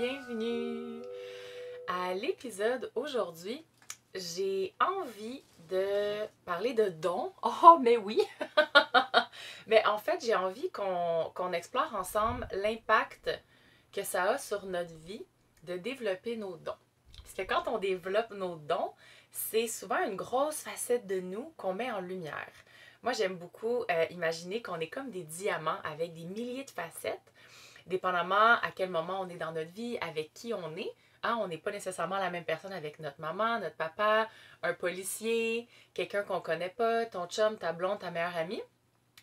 bienvenue à l'épisode aujourd'hui. J'ai envie de parler de dons. Oh, mais oui! Mais en fait, j'ai envie qu'on explore ensemble l'impact que ça a sur notre vie de développer nos dons. Parce que quand on développe nos dons, c'est souvent une grosse facette de nous qu'on met en lumière. Moi, j'aime beaucoup imaginer qu'on est comme des diamants avec des milliers de facettes, dépendamment à quel moment on est dans notre vie, avec qui on est. Hein, on n'est pas nécessairement la même personne avec notre maman, notre papa, un policier, quelqu'un qu'on connaît pas, ton chum, ta blonde, ta meilleure amie.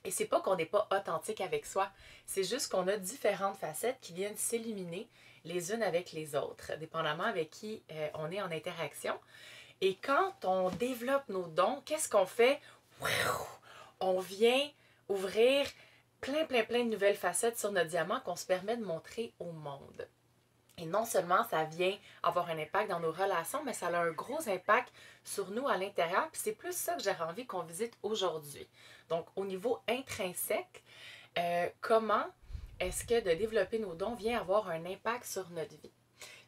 Et c'est pas qu'on n'est pas authentique avec soi, c'est juste qu'on a différentes facettes qui viennent s'illuminer les unes avec les autres, dépendamment avec qui on est en interaction. Et quand on développe nos dons, qu'est-ce qu'on fait? On vient ouvrir plein de nouvelles facettes sur notre diamant qu'on se permet de montrer au monde. Et non seulement ça vient avoir un impact dans nos relations, mais ça a un gros impact sur nous à l'intérieur. Puis c'est plus ça que j'aurais envie qu'on visite aujourd'hui. Donc, au niveau intrinsèque, comment est-ce que de développer nos dons vient avoir un impact sur notre vie?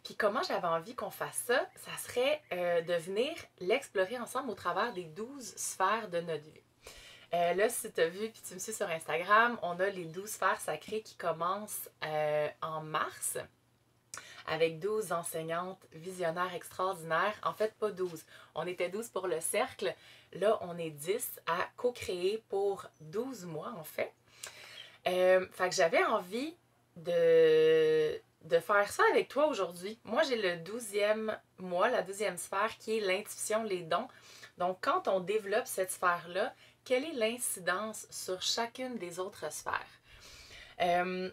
Puis comment j'avais envie qu'on fasse ça, ça serait de venir l'explorer ensemble au travers des 12 sphères de notre vie. Là, si tu as vu puis tu me suis sur Instagram, on a les 12 sphères sacrées qui commencent en mars avec 12 enseignantes visionnaires extraordinaires. En fait, pas 12. On était 12 pour le cercle. Là, on est 10 à co-créer pour 12 mois, en fait. Fait que j'avais envie de faire ça avec toi aujourd'hui. Moi, j'ai le 12e mois, la 12e sphère qui est l'intuition, les dons. Donc, quand on développe cette sphère-là, quelle est l'incidence sur chacune des autres sphères?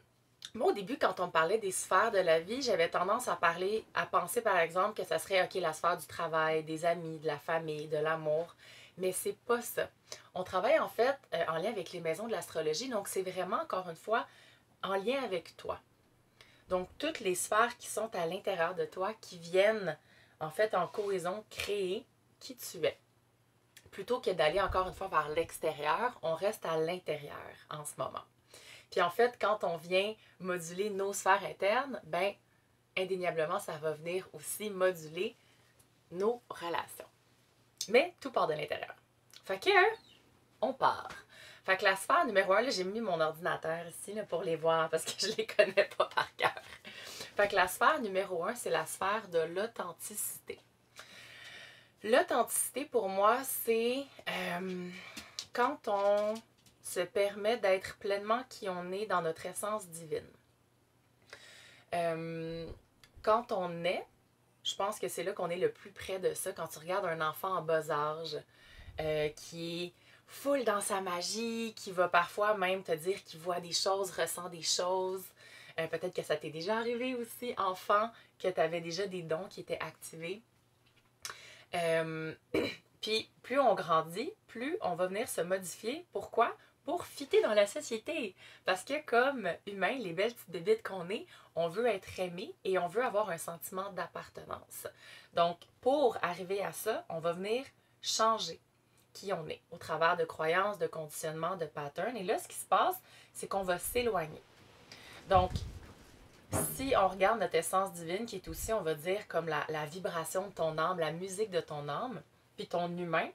Moi, au début, quand on me parlait des sphères de la vie, j'avais tendance à penser, par exemple, que ça serait, OK, la sphère du travail, des amis, de la famille, de l'amour. Mais c'est pas ça. On travaille, en fait, en lien avec les maisons de l'astrologie. Donc, c'est vraiment, encore une fois, en lien avec toi. Donc, toutes les sphères qui sont à l'intérieur de toi, qui viennent, en fait, en cohésion, créer qui tu es. Plutôt que d'aller, encore une fois, vers l'extérieur, on reste à l'intérieur en ce moment. Puis en fait, quand on vient moduler nos sphères internes, ben indéniablement, ça va venir aussi moduler nos relations. Mais tout part de l'intérieur. Fait que, on part. Fait que la sphère numéro 1, là, j'ai mis mon ordinateur ici là, pour les voir parce que je les connais pas par cœur. Fait que la sphère numéro 1, c'est la sphère de l'authenticité. L'authenticité, pour moi, c'est quand on se permet d'être pleinement qui on est dans notre essence divine. Quand on est, je pense que c'est là qu'on est le plus près de ça. Quand tu regardes un enfant en bas âge qui est full dans sa magie, qui va parfois même te dire qu'il voit des choses, ressent des choses. Peut-être que ça t'est déjà arrivé aussi, enfant, que tu avais déjà des dons qui étaient activés. Puis plus on grandit, plus on va venir se modifier. Pourquoi? Pour fitter dans la société. Parce que comme humains, les belles petites bébites qu'on est, on veut être aimé et on veut avoir un sentiment d'appartenance. Donc, pour arriver à ça, on va venir changer qui on est au travers de croyances, de conditionnements, de patterns. Et là, ce qui se passe, c'est qu'on va s'éloigner. Donc, si on regarde notre essence divine, qui est aussi, on va dire, comme la vibration de ton âme, la musique de ton âme, puis ton humain,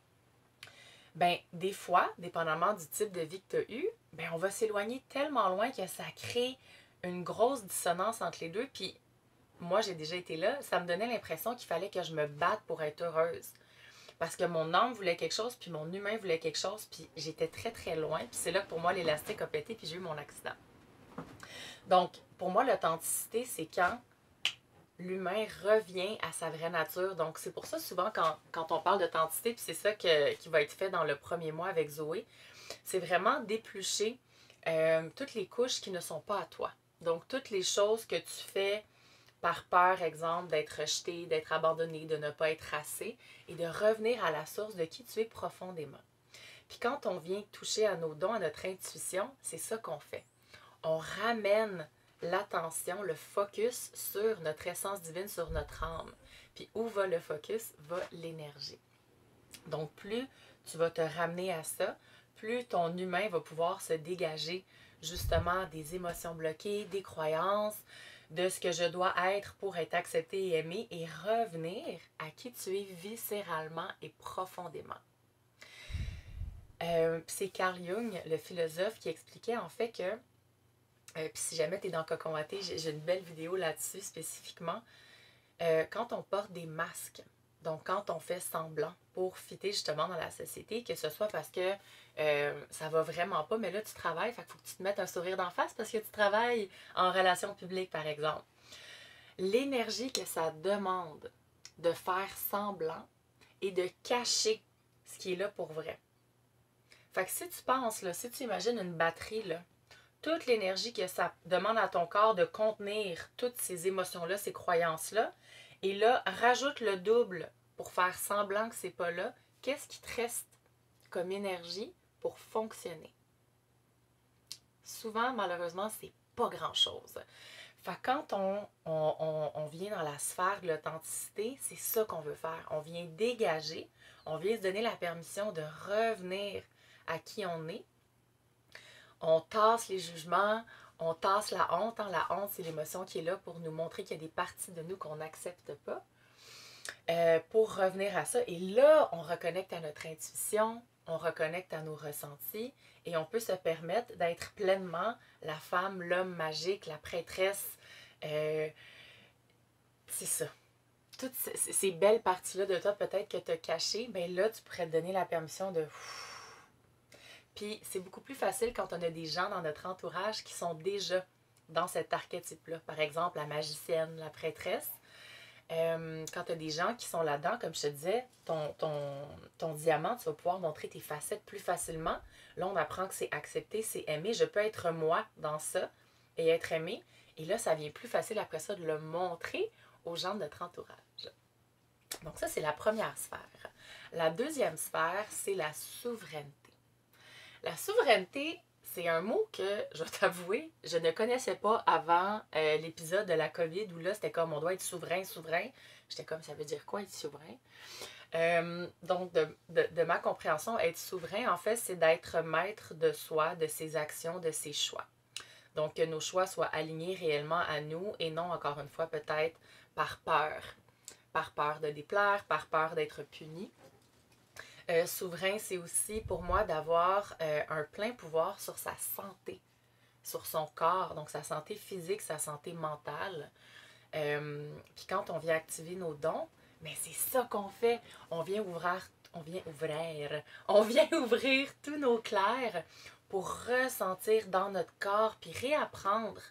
ben des fois, dépendamment du type de vie que tu as eu, ben on va s'éloigner tellement loin que ça crée une grosse dissonance entre les deux. Puis moi, j'ai déjà été là, ça me donnait l'impression qu'il fallait que je me batte pour être heureuse. Parce que mon âme voulait quelque chose, puis mon humain voulait quelque chose, puis j'étais très loin. Puis c'est là que pour moi, l'élastique a pété, puis j'ai eu mon accident. Donc, pour moi, l'authenticité, c'est quand l'humain revient à sa vraie nature. Donc, c'est pour ça, souvent, quand on parle d'authenticité, puis c'est ça qui va être fait dans le premier mois avec Zoé, c'est vraiment d'éplucher toutes les couches qui ne sont pas à toi. Donc, toutes les choses que tu fais par peur, exemple, d'être rejeté, d'être abandonné, de ne pas être assez, et de revenir à la source de qui tu es profondément. Puis quand on vient toucher à nos dons, à notre intuition, c'est ça qu'on fait. On ramène l'attention, le focus sur notre essence divine, sur notre âme. Puis où va le focus, va l'énergie. Donc plus tu vas te ramener à ça, plus ton humain va pouvoir se dégager justement des émotions bloquées, des croyances, de ce que je dois être pour être accepté et aimé et revenir à qui tu es viscéralement et profondément. C'est Carl Jung, le philosophe, qui expliquait en fait que, puis si jamais tu es dans Cocon Watté, j'ai une belle vidéo là-dessus spécifiquement, quand on porte des masques, donc quand on fait semblant pour fitter justement dans la société, que ce soit parce que ça va vraiment pas, mais là tu travailles, fait qu'il faut que tu te mettes un sourire d'en face parce que tu travailles en relation publique par exemple. L'énergie que ça demande de faire semblant et de cacher ce qui est là pour vrai. Fait que si tu penses, là, si tu imagines une batterie, là, toute l'énergie que ça demande à ton corps de contenir toutes ces émotions-là, ces croyances-là, et là, rajoute le double pour faire semblant que c'est pas là, qu'est-ce qui te reste comme énergie pour fonctionner? Souvent, malheureusement, c'est pas grand-chose. Fait que quand on vient dans la sphère de l'authenticité, c'est ça qu'on veut faire. On vient dégager, on vient se donner la permission de revenir à qui on est. On tasse les jugements, on tasse la honte. La honte, c'est l'émotion qui est là pour nous montrer qu'il y a des parties de nous qu'on n'accepte pas. Pour revenir à ça. Et là, on reconnecte à notre intuition, on reconnecte à nos ressentis et on peut se permettre d'être pleinement la femme, l'homme magique, la prêtresse. C'est ça. Toutes ces belles parties-là de toi, peut-être que tu as cachées, bien là, tu pourrais te donner la permission de... Puis c'est beaucoup plus facile quand on a des gens dans notre entourage qui sont déjà dans cet archétype-là. Par exemple, la magicienne, la prêtresse. Quand tu as des gens qui sont là-dedans, comme je te disais, ton diamant, tu vas pouvoir montrer tes facettes plus facilement. Là, on apprend que c'est accepté, c'est aimé. Je peux être moi dans ça et être aimé. Et là, ça vient plus facile après ça de le montrer aux gens de notre entourage. Donc ça, c'est la première sphère. La deuxième sphère, c'est la souveraineté. La souveraineté, c'est un mot que, je vais t'avouer, je ne connaissais pas avant l'épisode de la COVID où là, c'était comme on doit être souverain, souverain. J'étais comme, ça veut dire quoi être souverain? Donc, de ma compréhension, être souverain, en fait, c'est d'être maître de soi, de ses actions, de ses choix. Donc, que nos choix soient alignés réellement à nous et non, encore une fois, peut-être par peur. Par peur de déplaire, par peur d'être puni. Souverain, c'est aussi pour moi d'avoir un plein pouvoir sur sa santé, sur son corps, donc sa santé physique, sa santé mentale. Puis quand on vient activer nos dons, mais c'est ça qu'on fait. On vient ouvrir tous nos clairs pour ressentir dans notre corps, puis réapprendre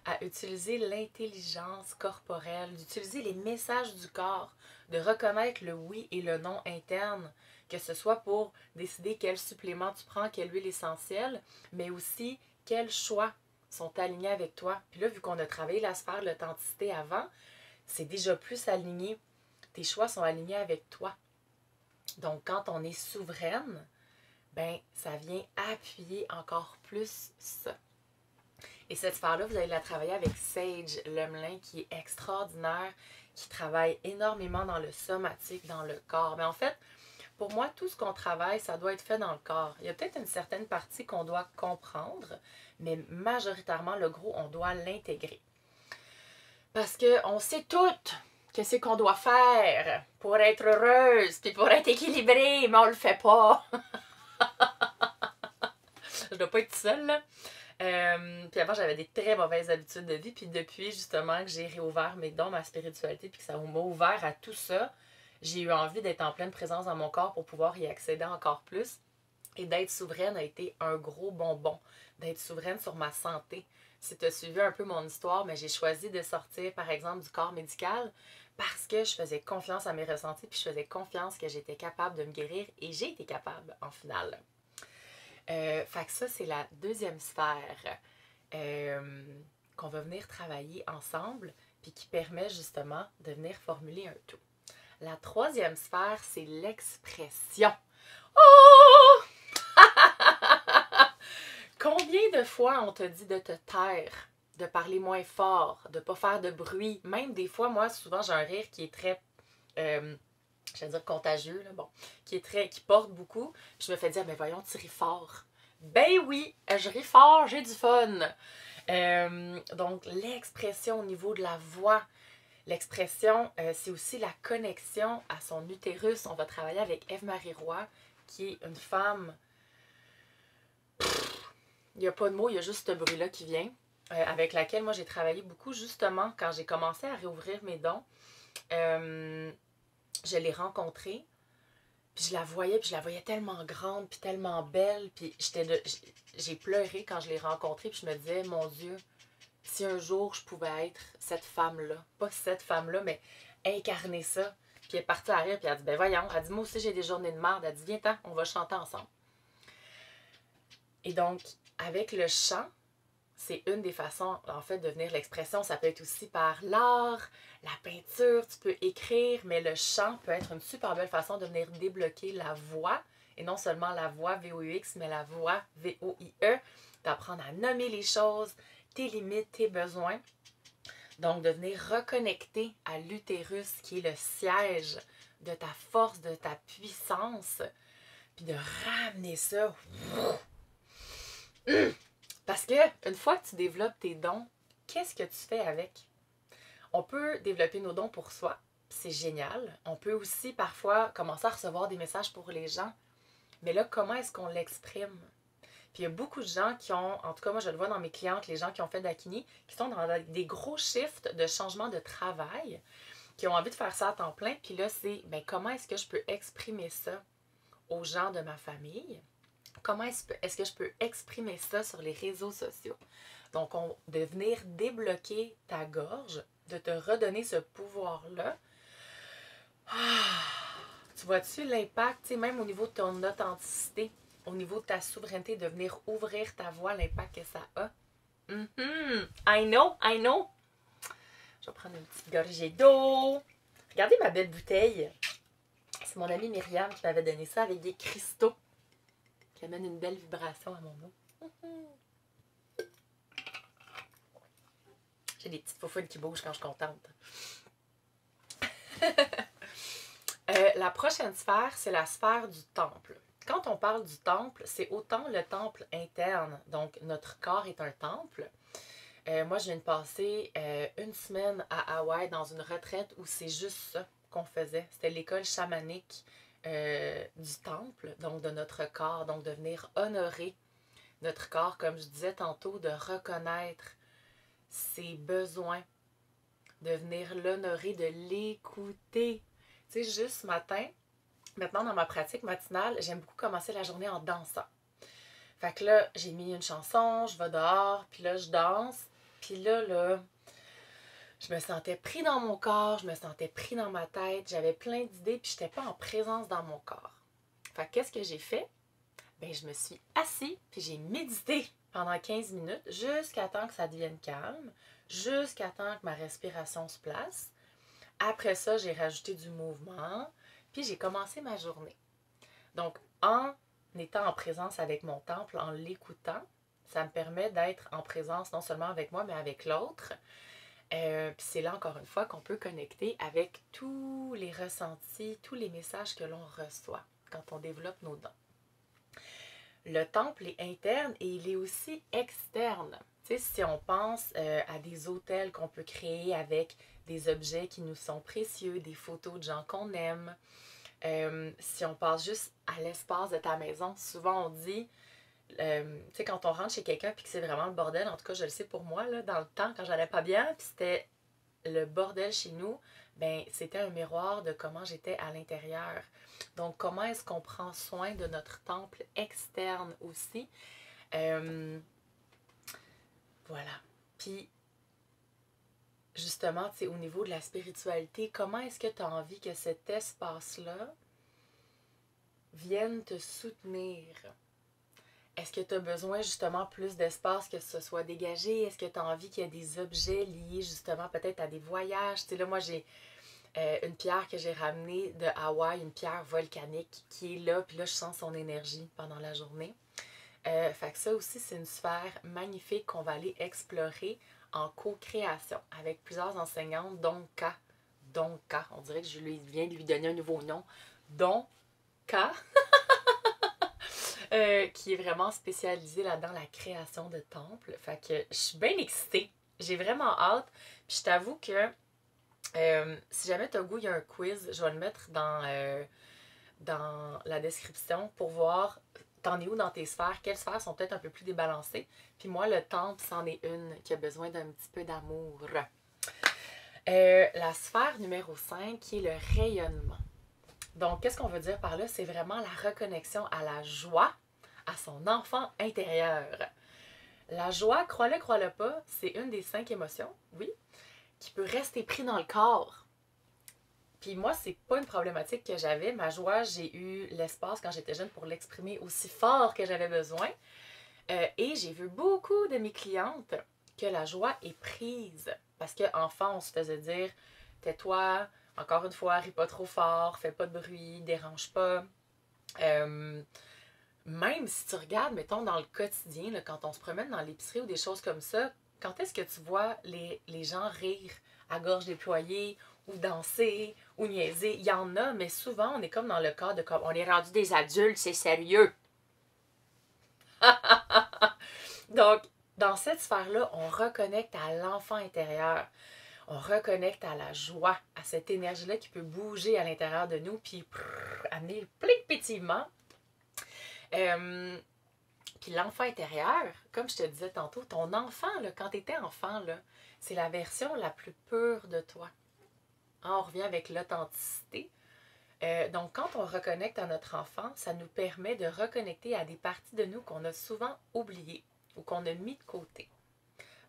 à utiliser l'intelligence corporelle, d'utiliser les messages du corps, de reconnaître le oui et le non interne, que ce soit pour décider quel supplément tu prends, quelle huile essentielle, mais aussi quels choix sont alignés avec toi. Puis là, vu qu'on a travaillé la sphère de l'authenticité avant, c'est déjà plus aligné. Tes choix sont alignés avec toi. Donc, quand on est souveraine, ben ça vient appuyer encore plus ça. Et cette sphère-là, vous allez la travailler avec Sage Lemelin, qui est extraordinaire, qui travaille énormément dans le somatique, dans le corps. Mais en fait, pour moi, tout ce qu'on travaille, ça doit être fait dans le corps. Il y a peut-être une certaine partie qu'on doit comprendre, mais majoritairement, le gros, on doit l'intégrer. Parce qu'on sait toutes qu'est-ce qu'on doit faire pour être heureuse, puis pour être équilibrée, mais on le fait pas. Je dois pas être seule, là. Puis avant, j'avais des très mauvaises habitudes de vie. Puis depuis, justement, que j'ai réouvert mes dons, ma spiritualité, puis que ça m'a ouvert à tout ça, j'ai eu envie d'être en pleine présence dans mon corps pour pouvoir y accéder encore plus. Et d'être souveraine a été un gros bonbon. D'être souveraine sur ma santé. Si tu as suivi un peu mon histoire, mais j'ai choisi de sortir, par exemple, du corps médical parce que je faisais confiance à mes ressentis, puis je faisais confiance que j'étais capable de me guérir, et j'ai été capable, en finale. Fait que ça, c'est la deuxième sphère qu'on va venir travailler ensemble, puis qui permet justement de venir formuler un tout. La troisième sphère, c'est l'expression. Oh! Combien de fois on te dit de te taire, de parler moins fort, de ne pas faire de bruit? Même des fois, moi, souvent, j'ai un rire qui est très... je vais dire contagieux, là, bon, qui porte beaucoup. Puis je me fais dire, mais voyons, tu ris fort. Ben oui, je ris fort, j'ai du fun. Donc, l'expression au niveau de la voix. L'expression, c'est aussi la connexion à son utérus. On va travailler avec Eve-Marie Roy, qui est une femme... Il n'y a pas de mots, il y a juste ce bruit-là qui vient, avec laquelle moi j'ai travaillé beaucoup justement quand j'ai commencé à réouvrir mes dons. Je l'ai rencontrée, puis je la voyais tellement grande, puis tellement belle, puis j'ai pleuré quand je l'ai rencontrée, puis je me disais, mon Dieu, si un jour je pouvais être cette femme-là, pas cette femme-là, mais incarner ça. Puis elle est partie à rire, puis elle a dit, ben voyons, elle dit, moi aussi j'ai des journées de merde, elle dit, viens-t'en, on va chanter ensemble. Et donc, avec le chant, c'est une des façons, en fait, de venir l'expression. Ça peut être aussi par l'art, la peinture, tu peux écrire, mais le chant peut être une super belle façon de venir débloquer la voix. Et non seulement la voix V-O-U-X, mais la voix V-O-I-E. D'apprendre à nommer les choses, tes limites, tes besoins. Donc, de venir reconnecter à l'utérus, qui est le siège de ta force, de ta puissance, puis de ramener ça. Parce que une fois que tu développes tes dons, qu'est-ce que tu fais avec? On peut développer nos dons pour soi, c'est génial. On peut aussi parfois commencer à recevoir des messages pour les gens. Mais là, comment est-ce qu'on l'exprime? Puis il y a beaucoup de gens qui ont, en tout cas moi je le vois dans mes clientes, les gens qui ont fait de la kiné, qui sont dans des gros shifts de changement de travail, qui ont envie de faire ça à temps plein. Puis là, c'est ben, comment est-ce que je peux exprimer ça aux gens de ma famille? Comment est-ce que je peux exprimer ça sur les réseaux sociaux? Donc, de venir débloquer ta gorge, de te redonner ce pouvoir-là. Tu vois-tu l'impact, même au niveau de ton authenticité, au niveau de ta souveraineté, de venir ouvrir ta voix, l'impact que ça a? I know, I know. Je vais prendre une petite gorgée d'eau. Regardez ma belle bouteille. C'est mon amie Myriam qui m'avait donné ça avec des cristaux qui amènent une belle vibration à mon eau. J'ai des petites faufounes qui bougent quand je suis contente. La prochaine sphère, c'est la sphère du temple. Quand on parle du temple, c'est autant le temple interne, donc notre corps est un temple. Moi, je viens de passer une semaine à Hawaï dans une retraite où c'est juste ça qu'on faisait. C'était l'école chamanique du temple, donc de notre corps, donc de venir honorer notre corps, comme je disais tantôt, de reconnaître ses besoins, de venir l'honorer, de l'écouter. Tu sais, juste ce matin, maintenant dans ma pratique matinale, j'aime beaucoup commencer la journée en dansant. Fait que là, j'ai mis une chanson, je vais dehors, puis là, je danse. Puis là, je me sentais pris dans mon corps, je me sentais pris dans ma tête, j'avais plein d'idées, puis je n'étais pas en présence dans mon corps. Fait que qu'est-ce que j'ai fait? Ben, je me suis assise, puis j'ai médité pendant 15 minutes, jusqu'à temps que ça devienne calme, jusqu'à temps que ma respiration se place. Après ça, j'ai rajouté du mouvement, puis j'ai commencé ma journée. Donc, en étant en présence avec mon temple, en l'écoutant, ça me permet d'être en présence non seulement avec moi, mais avec l'autre. Puis c'est là, encore une fois, qu'on peut connecter avec tous les ressentis, tous les messages que l'on reçoit quand on développe nos dons. Le temple est interne et il est aussi externe. Tu sais, si on pense à des hôtels qu'on peut créer avec des objets qui nous sont précieux, des photos de gens qu'on aime, si on passe juste à l'espace de ta maison, souvent on dit, tu sais, quand on rentre chez quelqu'un puis que c'est vraiment le bordel, en tout cas je le sais pour moi, là, dans le temps quand j'allais pas bien, puis c'était le bordel chez nous, ben c'était un miroir de comment j'étais à l'intérieur. Donc comment est-ce qu'on prend soin de notre temple externe aussi? Voilà. Puis justement, tu sais, au niveau de la spiritualité, comment est-ce que tu as envie que cet espace-là vienne te soutenir? Est-ce que tu as besoin justement plus d'espace, que ce soit dégagé? Est-ce que tu as envie qu'il y ait des objets liés justement peut-être à des voyages? Tu sais, là, moi, j'ai une pierre que j'ai ramenée de Hawaï, une pierre volcanique qui est là, puis là, je sens son énergie pendant la journée. Fait que ça aussi, c'est une sphère magnifique qu'on va aller explorer en co-création avec plusieurs enseignantes, dont K. On dirait que je viens de lui donner un nouveau nom. Dont K. qui est vraiment spécialisée là-dedans, la création de temples. Fait que je suis bien excitée. J'ai vraiment hâte. Puis je t'avoue que si jamais t'as goût, il y a un quiz, je vais le mettre dans la description pour voir t'en es où dans tes sphères, quelles sphères sont peut-être un peu plus débalancées. Puis moi, le temple, c'en est une qui a besoin d'un petit peu d'amour. La sphère numéro 5 qui est le rayonnement. Donc, qu'est-ce qu'on veut dire par là? C'est vraiment la reconnexion à la joie, à son enfant intérieur. La joie, crois-le pas, c'est une des 5 émotions, oui, qui peut rester pris dans le corps. Puis moi, c'est pas une problématique que j'avais. Ma joie, j'ai eu l'espace quand j'étais jeune pour l'exprimer aussi fort que j'avais besoin. Et j'ai vu beaucoup de mes clientes que la joie est prise. Parce qu'enfant, on se faisait dire, tais-toi, encore une fois, ris pas trop fort, fais pas de bruit, dérange pas. Même si tu regardes, mettons, dans le quotidien, là, quand on se promène dans l'épicerie ou des choses comme ça, quand est-ce que tu vois les gens rire à gorge déployée ou danser ou niaiser? Il y en a, mais souvent, on est comme dans le cas de comme on est rendu des adultes, c'est sérieux. Donc, dans cette sphère-là, on reconnecte à l'enfant intérieur. On reconnecte à la joie, à cette énergie-là qui peut bouger à l'intérieur de nous, puis amener plein de pétillements. Puis l'enfant intérieur, comme je te disais tantôt, ton enfant, là, quand tu étais enfant, là, c'est la version la plus pure de toi. Hein, on revient avec l'authenticité. Donc, quand on reconnecte à notre enfant, ça nous permet de reconnecter à des parties de nous qu'on a souvent oubliées ou qu'on a mis de côté.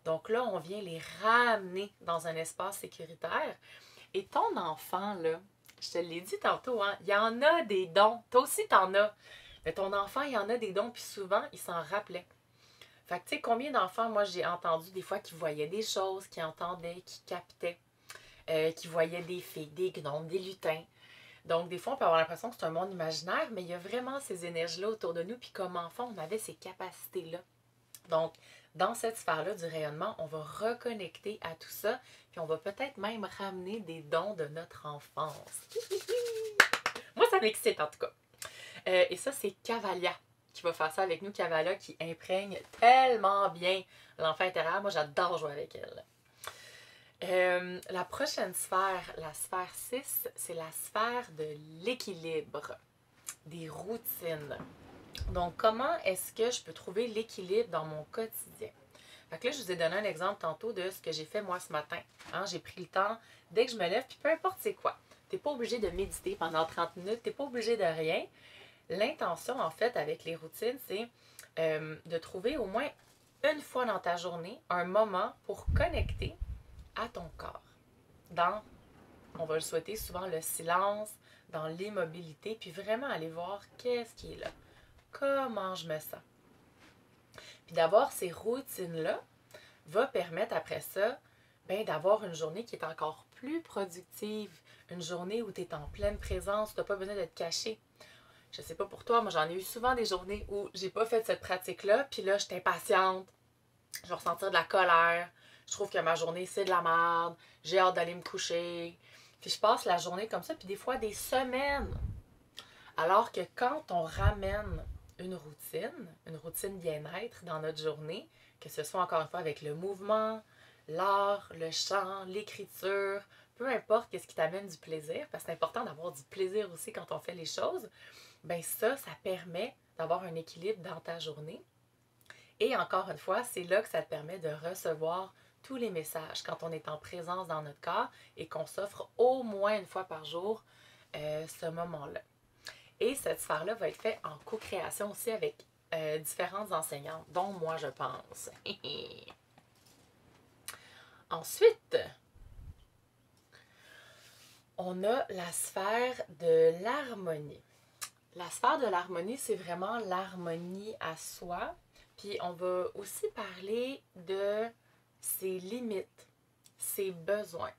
Donc là, on vient les ramener dans un espace sécuritaire. Et ton enfant, là, je te l'ai dit tantôt, hein, il y en a des dons. Toi aussi, t'en as. Mais ton enfant, il y en a des dons, puis souvent, il s'en rappelait. Fait que, tu sais, combien d'enfants, moi, j'ai entendu des fois qui voyaient des choses, qui entendaient, qui captaient, qui voyaient des fées, des gnomes, des lutins. Donc, des fois, on peut avoir l'impression que c'est un monde imaginaire, mais il y a vraiment ces énergies-là autour de nous, puis comme enfant, on avait ces capacités-là. Donc, dans cette sphère-là du rayonnement, on va reconnecter à tout ça, puis on va peut-être même ramener des dons de notre enfance. Moi, ça m'excite en tout cas. Et ça, c'est Cavalia qui va faire ça avec nous. Cavalia qui imprègne tellement bien l'enfant intérieur. Moi, j'adore jouer avec elle. La prochaine sphère, la sphère 6, c'est la sphère de l'équilibre, des routines. Donc, comment est-ce que je peux trouver l'équilibre dans mon quotidien? Fait que là, je vous ai donné un exemple tantôt de ce que j'ai fait moi ce matin. Hein, j'ai pris le temps, dès que je me lève, puis peu importe c'est quoi. T'es pas obligé de méditer pendant 30 minutes, t'es pas obligé de rien. L'intention, en fait, avec les routines, c'est de trouver au moins une fois dans ta journée un moment pour connecter à ton corps. Dans, on va le souhaiter souvent, le silence, dans l'immobilité, puis vraiment aller voir qu'est-ce qui est là. Comment je me sens. Puis d'avoir ces routines-là va permettre après ça d'avoir une journée qui est encore plus productive. Une journée où tu es en pleine présence, tu n'as pas besoin de te cacher. Je sais pas pour toi, moi j'en ai eu souvent des journées où j'ai pas fait cette pratique-là, puis là, je suis impatiente, je vais ressentir de la colère, je trouve que ma journée c'est de la merde, j'ai hâte d'aller me coucher, puis je passe la journée comme ça, puis des fois des semaines. Alors que quand on ramène une routine bien-être dans notre journée, que ce soit encore une fois avec le mouvement, l'art, le chant, l'écriture, peu importe qu'est-ce qui t'amène du plaisir, parce que c'est important d'avoir du plaisir aussi quand on fait les choses, ça permet d'avoir un équilibre dans ta journée. Et encore une fois, c'est là que ça te permet de recevoir tous les messages quand on est en présence dans notre corps et qu'on s'offre au moins une fois par jour ce moment-là. Et cette sphère-là va être faite en co-création aussi avec différentes enseignantes, dont moi je pense. Ensuite, on a la sphère de l'harmonie. La sphère de l'harmonie, c'est vraiment l'harmonie à soi. Puis on va aussi parler de ses limites, ses besoins.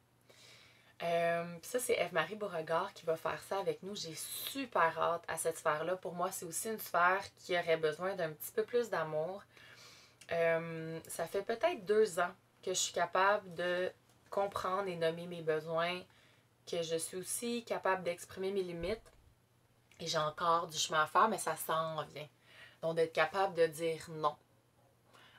Ça, c'est Eve-Marie Beauregard qui va faire ça avec nous. J'ai super hâte à cette sphère-là. Pour moi, c'est aussi une sphère qui aurait besoin d'un petit peu plus d'amour. Ça fait peut-être 2 ans que je suis capable de comprendre et nommer mes besoins, que je suis aussi capable d'exprimer mes limites. Et j'ai encore du chemin à faire, mais ça s'en vient. Donc, d'être capable de dire non.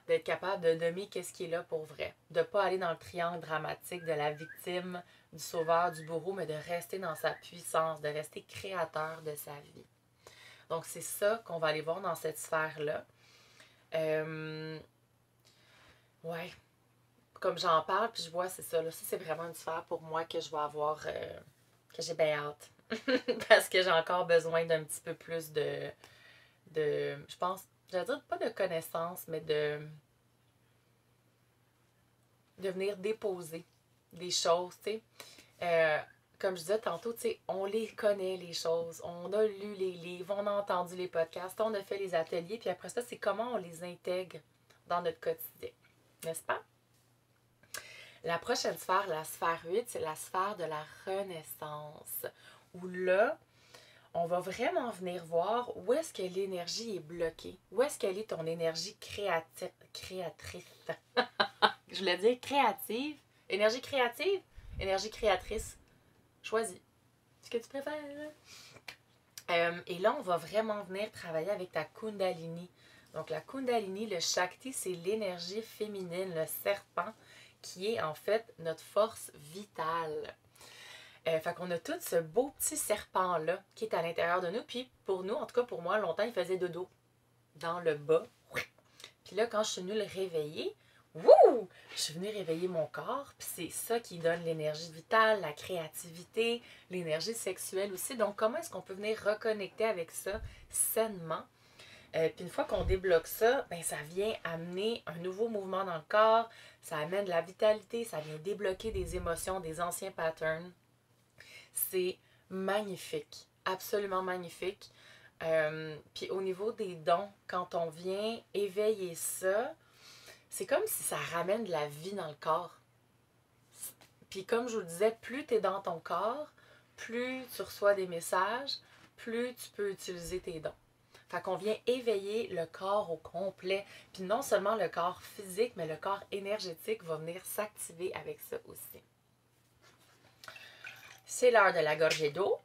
D'être capable de nommer qu'est-ce qui est là pour vrai. De ne pas aller dans le triangle dramatique de la victime, du sauveur, du bourreau, mais de rester dans sa puissance, de rester créateur de sa vie. Donc, c'est ça qu'on va aller voir dans cette sphère-là. Ouais. Comme j'en parle, puis je vois, c'est ça. Là, ça, c'est vraiment une sphère pour moi que je vais avoir, que j'ai bien hâte. Parce que j'ai encore besoin d'un petit peu plus je pense, je vais dire pas de connaissances, mais de venir déposer des choses, tu sais. Comme je disais tantôt, tu sais, on les connaît, les choses. On a lu les livres, on a entendu les podcasts, on a fait les ateliers, puis après ça, c'est comment on les intègre dans notre quotidien. N'est-ce pas? La prochaine sphère, la sphère 8, c'est la sphère de la renaissance. Où là, on va vraiment venir voir où est-ce que l'énergie est bloquée. Où est-ce qu'elle est ton énergie créatrice. Je voulais dire créative. Énergie créative, énergie créatrice. Choisis. Ce que tu préfères. Et là, on va vraiment venir travailler avec ta Kundalini. Donc, la Kundalini, le Shakti, c'est l'énergie féminine, le serpent, qui est en fait notre force vitale. Fait qu'on a tout ce beau petit serpent-là qui est à l'intérieur de nous. Puis pour nous, en tout cas pour moi, longtemps, il faisait dodo dans le bas. Puis là, quand je suis venue le réveiller, wouh! Je suis venue réveiller mon corps. Puis c'est ça qui donne l'énergie vitale, la créativité, l'énergie sexuelle aussi. Donc, comment est-ce qu'on peut venir reconnecter avec ça sainement? Puis une fois qu'on débloque ça, ben ça vient amener un nouveau mouvement dans le corps, ça amène de la vitalité, ça vient débloquer des émotions, des anciens patterns. C'est magnifique, absolument magnifique. Puis au niveau des dons, quand on vient éveiller ça, c'est comme si ça ramène de la vie dans le corps. Puis comme je vous le disais, plus tu es dans ton corps, plus tu reçois des messages, plus tu peux utiliser tes dons. Fait qu'on vient éveiller le corps au complet. Puis non seulement le corps physique, mais le corps énergétique va venir s'activer avec ça aussi. C'est l'heure de la gorgée d'eau.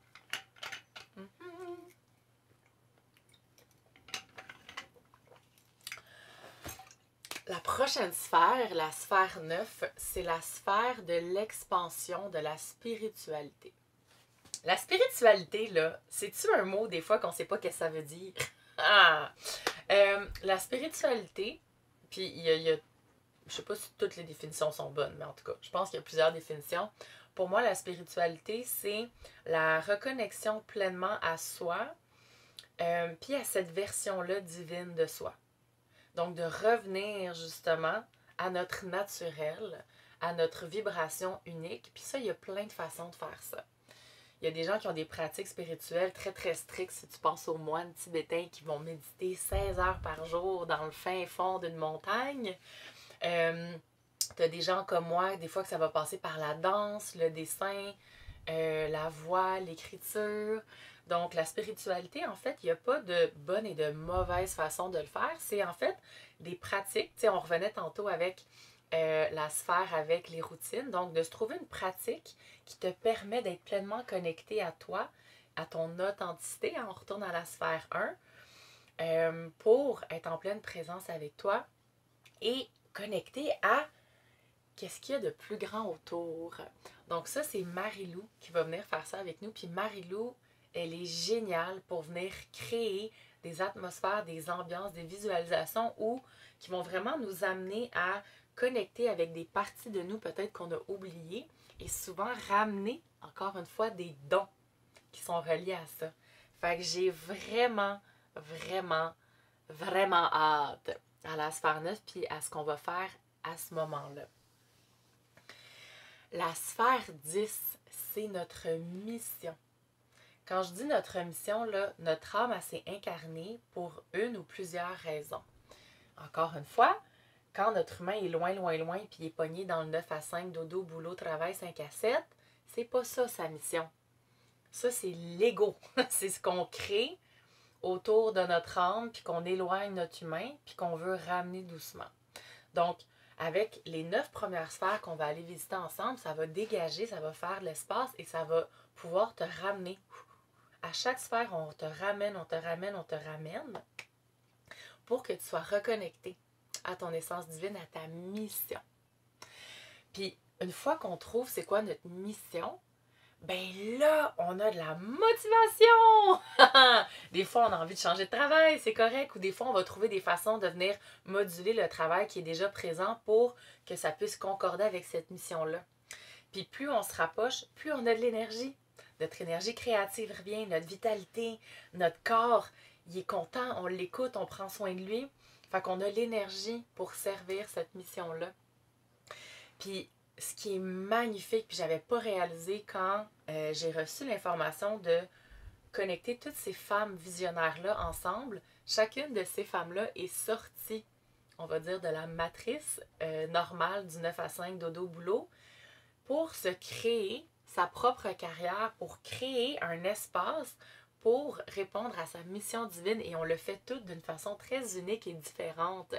La prochaine sphère, la sphère 9, c'est la sphère de l'expansion de la spiritualité. La spiritualité, là, c'est-tu un mot des fois qu'on ne sait pas ce que ça veut dire? La spiritualité, puis il y a, je sais pas si toutes les définitions sont bonnes, mais en tout cas, je pense qu'il y a plusieurs définitions. Pour moi, la spiritualité, c'est la reconnexion pleinement à soi, puis à cette version-là divine de soi. Donc, de revenir justement à notre naturel, à notre vibration unique. Puis ça, il y a plein de façons de faire ça. Il y a des gens qui ont des pratiques spirituelles très, très strictes. Si tu penses aux moines tibétains qui vont méditer 16 heures par jour dans le fin fond d'une montagne. Tu as des gens comme moi, des fois que ça va passer par la danse, le dessin, la voix, l'écriture. Donc, la spiritualité, en fait, il n'y a pas de bonne et de mauvaise façon de le faire. C'est en fait des pratiques. Tu sais, on revenait tantôt avec la sphère, avec les routines. Donc, de se trouver une pratique qui te permet d'être pleinement connecté à toi, à ton authenticité. On retourne à la sphère 1 pour être en pleine présence avec toi et connecté à qu'est-ce qu'il y a de plus grand autour. Donc, ça, c'est Marie-Lou qui va venir faire ça avec nous. Puis Marie-Lou, elle est géniale pour venir créer des atmosphères, des ambiances, des visualisations qui vont vraiment nous amener à connecter avec des parties de nous peut-être qu'on a oubliées et souvent ramener, encore une fois, des dons qui sont reliés à ça. Fait que j'ai vraiment, vraiment, vraiment hâte à la sphère 9 puis à ce qu'on va faire à ce moment-là. La sphère 10, c'est notre mission. Quand je dis notre mission, là, notre âme, elle s'est incarnée pour une ou plusieurs raisons. Encore une fois, quand notre humain est loin, loin, loin, puis il est pogné dans le 9 à 5, dodo, boulot, travail, 5 à 7, c'est pas ça sa mission. Ça, c'est l'ego. C'est ce qu'on crée autour de notre âme, puis qu'on éloigne notre humain, puis qu'on veut ramener doucement. Donc, avec les 9 premières sphères qu'on va aller visiter ensemble, ça va dégager, ça va faire de l'espace et ça va pouvoir te ramener. À chaque sphère, on te ramène, on te ramène, on te ramène. pour que tu sois reconnecté à ton essence divine, à ta mission. Puis, une fois qu'on trouve c'est quoi notre mission, ben là, on a de la motivation! Des fois, on a envie de changer de travail, c'est correct, ou des fois, on va trouver des façons de venir moduler le travail qui est déjà présent pour que ça puisse concorder avec cette mission-là. Puis plus on se rapproche, plus on a de l'énergie. Notre énergie créative revient, notre vitalité, notre corps, il est content, on l'écoute, on prend soin de lui. Fait qu'on a l'énergie pour servir cette mission-là. Puis ce qui est magnifique, puis j'avais pas réalisé quand j'ai reçu l'information de connecter toutes ces femmes visionnaires-là ensemble, chacune de ces femmes-là est sortie, on va dire, de la matrice normale du 9 à 5 dodo-boulot pour se créer sa propre carrière, pour créer un espace pour répondre à sa mission divine, et on le fait toutes d'une façon très unique et différente.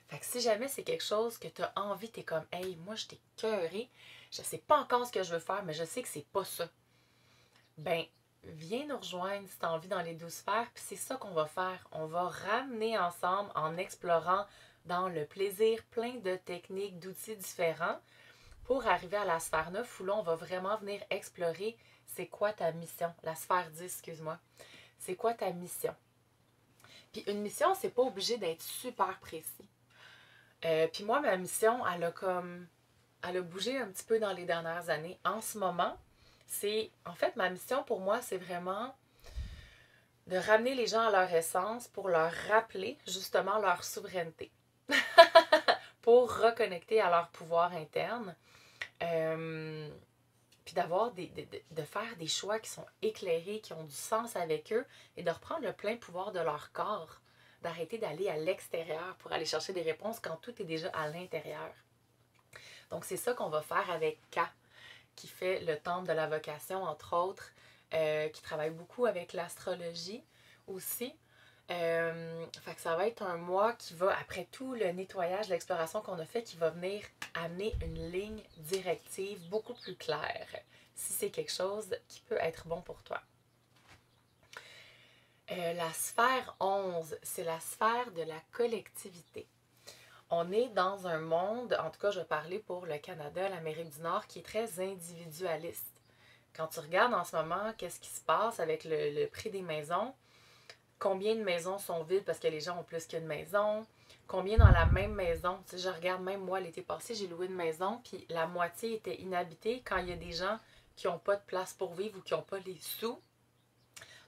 Fait que si jamais c'est quelque chose que tu as envie, tu es comme « Hey, moi je t'ai cœuré, je sais pas encore ce que je veux faire, mais je sais que c'est pas ça. » Ben, viens nous rejoindre si tu as envie dans les 12 sphères, puis c'est ça qu'on va faire. On va ramener ensemble en explorant dans le plaisir plein de techniques, d'outils différents pour arriver à la sphère 9 où là, on va vraiment venir explorer c'est quoi ta mission. La sphère 10, excuse-moi. C'est quoi ta mission? Puis une mission, c'est pas obligé d'être super précis. Puis moi, ma mission, elle a bougé un petit peu dans les dernières années. En ce moment, en fait, ma mission pour moi, c'est vraiment de ramener les gens à leur essence pour leur rappeler justement leur souveraineté. Pour reconnecter à leur pouvoir interne. Puis de faire des choix qui sont éclairés, qui ont du sens avec eux, et de reprendre le plein pouvoir de leur corps, d'arrêter d'aller à l'extérieur pour aller chercher des réponses quand tout est déjà à l'intérieur. Donc c'est ça qu'on va faire avec K, qui fait le temple de la vocation, entre autres, qui travaille beaucoup avec l'astrologie aussi. Fait que ça va être un mois qui va, après tout le nettoyage, l'exploration qu'on a fait, qui va venir amener une ligne directive beaucoup plus claire, si c'est quelque chose qui peut être bon pour toi. La sphère 11, c'est la sphère de la collectivité. On est dans un monde, en tout cas je vais parler pour le Canada, l'Amérique du Nord, qui est très individualiste. Quand tu regardes en ce moment qu'est-ce qui se passe avec le prix des maisons, combien de maisons sont vides parce que les gens ont plus qu'une maison, combien dans la même maison. Tu sais, je regarde, même moi l'été passé, j'ai loué une maison, puis la moitié était inhabitée quand il y a des gens qui n'ont pas de place pour vivre ou qui n'ont pas les sous.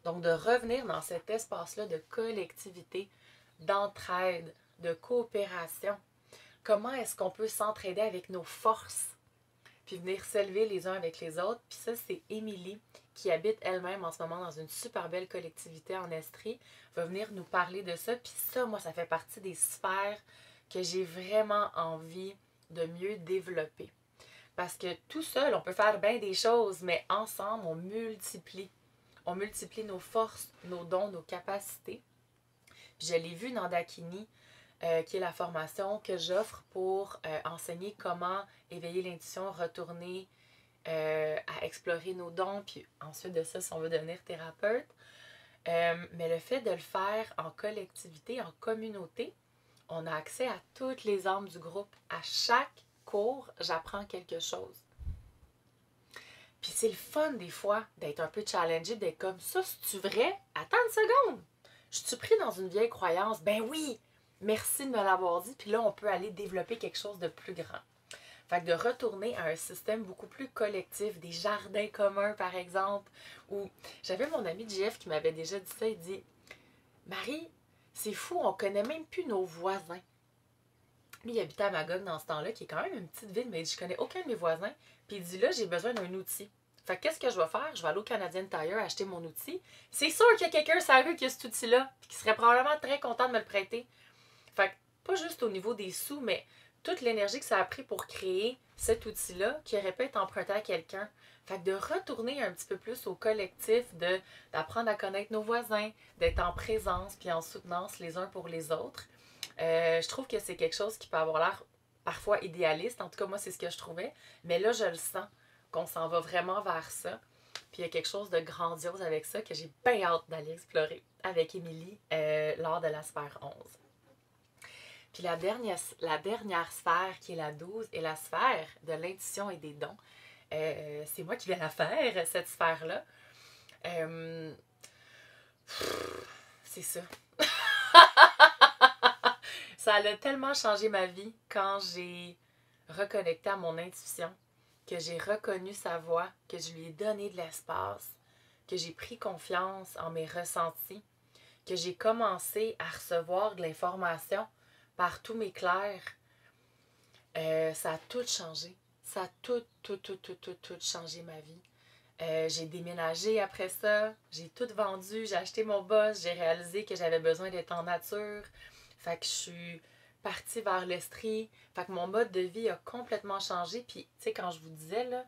Donc de revenir dans cet espace-là de collectivité, d'entraide, de coopération. Comment est-ce qu'on peut s'entraider avec nos forces, puis venir s'élever les uns avec les autres. Puis ça, c'est Émilie, qui habite elle-même en ce moment dans une super belle collectivité en Estrie, va venir nous parler de ça. Puis ça, moi, ça fait partie des sphères que j'ai vraiment envie de mieux développer. Parce que tout seul, on peut faire bien des choses, mais ensemble, on multiplie. On multiplie nos forces, nos dons, nos capacités. Puis je l'ai vu dans Dakini, qui est la formation que j'offre pour enseigner comment éveiller l'intuition, retourner à explorer nos dons, puis ensuite de ça, si on veut devenir thérapeute. Mais le fait de le faire en collectivité, en communauté, on a accès à toutes les âmes du groupe. À chaque cours, j'apprends quelque chose. Puis c'est le fun des fois d'être un peu challengé, d'être comme ça, c'est-tu vrai? Attends une seconde! Je suis pris dans une vieille croyance? Ben oui! Merci de me l'avoir dit, puis là, on peut aller développer quelque chose de plus grand. Fait que de retourner à un système beaucoup plus collectif, des jardins communs, par exemple, où j'avais mon ami JF qui m'avait déjà dit ça, il dit « Marie, c'est fou, on connaît même plus nos voisins. » Lui, il habitait à Magog dans ce temps-là, qui est quand même une petite ville, mais il dit « Je connais aucun de mes voisins. » Puis il dit « Là, j'ai besoin d'un outil. » Fait que qu'est-ce que je vais faire? Je vais aller au Canadian Tire acheter mon outil. C'est sûr qu'il y a quelqu'un sur la rue qui a cet outil-là, puis qui serait probablement très content de me le prêter. Fait que, pas juste au niveau des sous, mais toute l'énergie que ça a pris pour créer cet outil-là qui aurait pu être emprunté à quelqu'un. Fait que de retourner un petit peu plus au collectif, d'apprendre à connaître nos voisins, d'être en présence puis en soutenance les uns pour les autres. Je trouve que c'est quelque chose qui peut avoir l'air parfois idéaliste. En tout cas, moi, c'est ce que je trouvais. Mais là, je le sens qu'on s'en va vraiment vers ça. Puis il y a quelque chose de grandiose avec ça que j'ai bien hâte d'aller explorer avec Émilie lors de la sphère 11. Puis la dernière sphère, qui est la 12, est la sphère de l'intuition et des dons. C'est moi qui vais la faire, cette sphère-là. Euh, c'est ça. Ça a tellement changé ma vie quand j'ai reconnecté à mon intuition, que j'ai reconnu sa voix, que je lui ai donné de l'espace, que j'ai pris confiance en mes ressentis, que j'ai commencé à recevoir de l'information par tous mes clairs. Ça a tout changé. Ça a tout changé ma vie. J'ai déménagé après ça, j'ai tout vendu, j'ai acheté mon boss, j'ai réalisé que j'avais besoin d'être en nature. Fait que je suis partie vers l'Estrie. Fait que mon mode de vie a complètement changé. Puis, tu sais, quand je vous disais, là,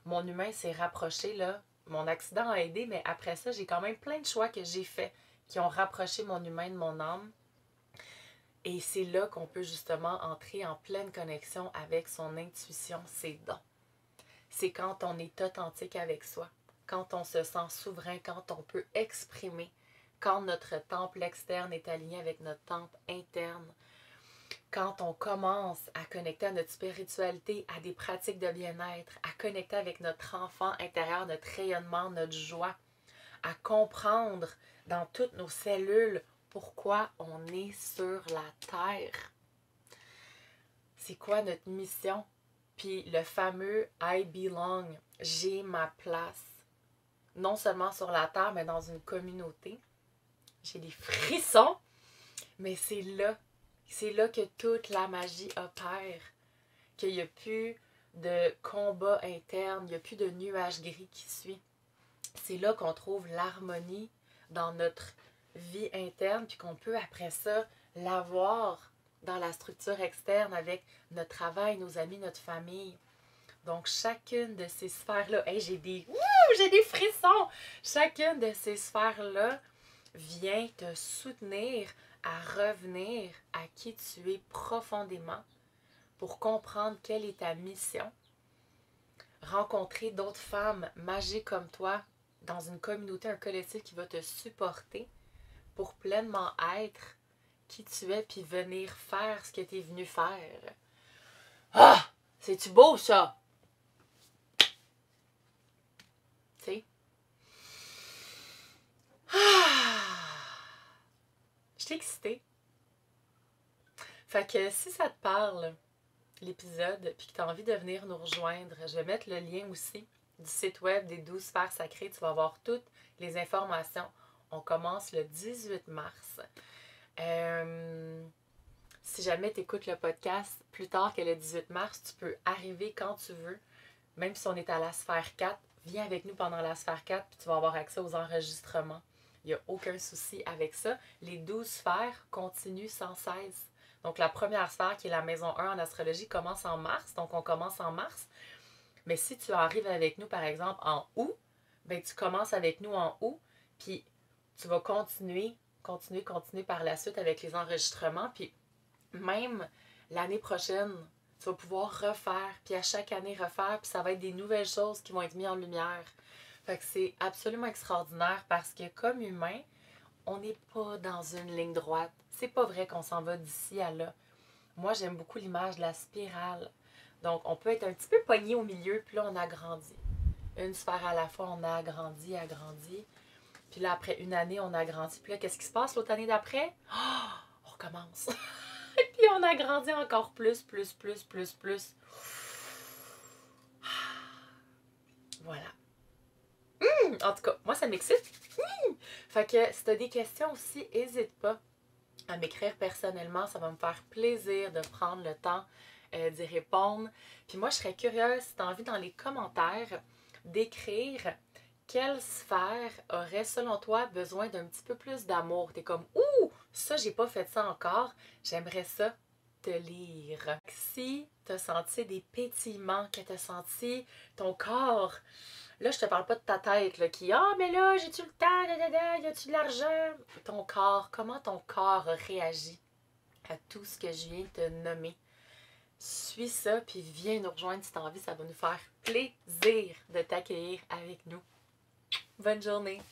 mon humain s'est rapproché, là. Mon accident a aidé, mais après ça, j'ai quand même plein de choix que j'ai faits qui ont rapproché mon humain de mon âme. Et c'est là qu'on peut justement entrer en pleine connexion avec son intuition, ses dons. C'est quand on est authentique avec soi, quand on se sent souverain, quand on peut exprimer, quand notre temple externe est aligné avec notre temple interne, quand on commence à connecter à notre spiritualité, à des pratiques de bien-être, à connecter avec notre enfant intérieur, notre rayonnement, notre joie, à comprendre dans toutes nos cellules pourquoi on est sur la Terre. C'est quoi notre mission? Puis le fameux I belong, j'ai ma place. Non seulement sur la Terre, mais dans une communauté. J'ai des frissons, mais c'est là que toute la magie opère. Qu'il n'y a plus de combat interne, il n'y a plus de nuage gris qui suit. C'est là qu'on trouve l'harmonie dans notre vie interne, puis qu'on peut après ça l'avoir dans la structure externe avec notre travail, nos amis, notre famille. Donc, chacune de ces sphères-là, hey, j'ai des frissons! Chacune de ces sphères-là vient te soutenir à revenir à qui tu es profondément pour comprendre quelle est ta mission. Rencontrer d'autres femmes magiques comme toi dans une communauté, un collectif qui va te supporter pour pleinement être qui tu es puis venir faire ce que tu es venu faire. Ah! C'est-tu beau, ça? Tu sais? Ah! Je suis excitée. Fait que si ça te parle, l'épisode, puis que tu as envie de venir nous rejoindre, je vais mettre le lien aussi du site web des 12 sphères sacrées. Tu vas avoir toutes les informations. On commence le 18 mars. Si jamais tu écoutes le podcast plus tard que le 18 mars, tu peux arriver quand tu veux. Même si on est à la sphère 4, viens avec nous pendant la sphère 4 puis tu vas avoir accès aux enregistrements. Il n'y a aucun souci avec ça. Les 12 sphères continuent sans cesse. Donc la première sphère, qui est la maison 1 en astrologie, commence en mars. Donc on commence en mars. Mais si tu arrives avec nous, par exemple, en août, ben tu commences avec nous en août, puis tu vas continuer par la suite avec les enregistrements. Puis même l'année prochaine, tu vas pouvoir refaire, puis à chaque année refaire, puis ça va être des nouvelles choses qui vont être mises en lumière. Fait que c'est absolument extraordinaire parce que comme humain, on n'est pas dans une ligne droite. C'est pas vrai qu'on s'en va d'ici à là. Moi, j'aime beaucoup l'image de la spirale. Donc, on peut être un petit peu pogné au milieu, puis là, on agrandit. Une sphère à la fois, on a agrandi. Puis là, après une année, on agrandit. Puis là, qu'est-ce qui se passe l'autre année d'après? Oh, on recommence. Puis on agrandit encore plus. Voilà. En tout cas, moi, ça m'excite. Fait que si tu as des questions aussi, n'hésite pas à m'écrire personnellement. Ça va me faire plaisir de prendre le temps d'y répondre. Puis moi, je serais curieuse, si tu as envie, dans les commentaires, d'écrire quelle sphère aurait, selon toi, besoin d'un petit peu plus d'amour. T'es comme, ouh, ça, j'ai pas fait ça encore. J'aimerais ça te lire. Si tu as senti des pétillements, que tu as senti ton corps, là, je te parle pas de ta tête, là, qui, ah, mais là, j'ai-tu le temps, y a-tu de l'argent? Ton corps, comment ton corps a réagi à tout ce que je viens de te nommer? Suis ça, puis viens nous rejoindre si tu as envie. Ça va nous faire plaisir de t'accueillir avec nous. Bonne journée!